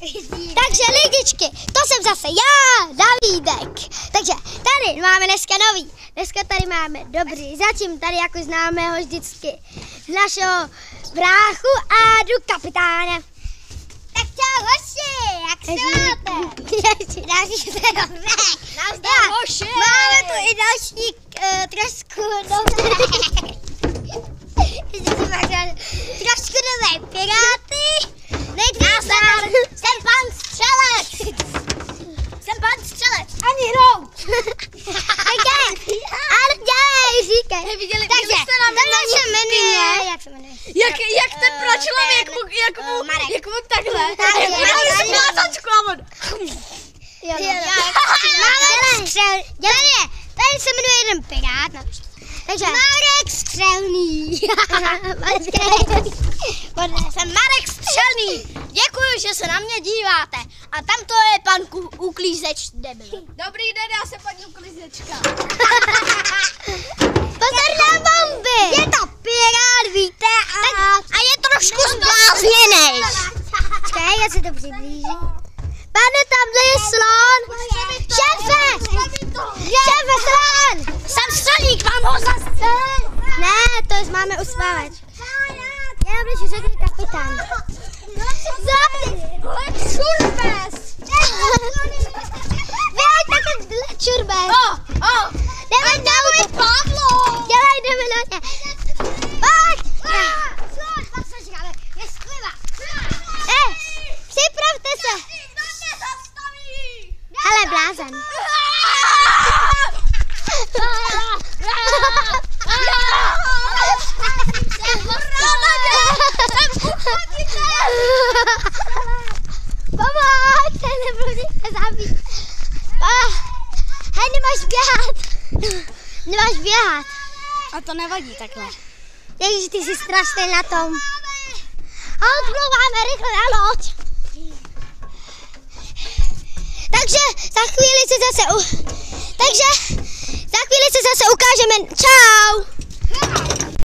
Takže lidičky, to jsem zase já, Davídek. Takže tady máme dneska nový. Dneska tady máme dobrý, zatím tady jako známého vždycky našeho bráchu a jdu kapitána. Tak čau hoši, jak se máte? Nazdar hoši. Máme tu i další trošku nové piráty. Nazdar, jsem pan Střelec. Jsem pan Střelec. Ani rout. Ale dělej, říkej. Takže to se jmenuje, jak se jmenuje? Jak ten pračlověk, jak mu takhle. Tady se jmenuje jeden pirát. Takže Marek Střelný. Jsem Marek Střelný. Děkuji, že se na mě díváte. A tam to je pan uklízeč debil. Dobrý den, já jsem paní uklízečka. Pozor na bomby. Je to pirát, víte, A je trošku zblázněnej. Čekaj, já si to přiblížím. Pane, tamhle je slon. Šéfe! Šéfe, slon! Jsem střelník, mám ho zastřelit. Ne, to už máme uspávač. Jenom když řekne kapitán. Šurbes. Vyhoď také čurbes. Jdeme na můj Pavlo. jdeme na ně. Pojď! Připravte se. Hele, blázen. Pomoď, nebudu se zabít. Hej, nemáš běhat. Nemáš běhat. A to nevadí takhle. Ježiš, ty jsi strašný na tom. A odplouváme rychle na loď. Takže za chvíli se zase ukážeme. Čau.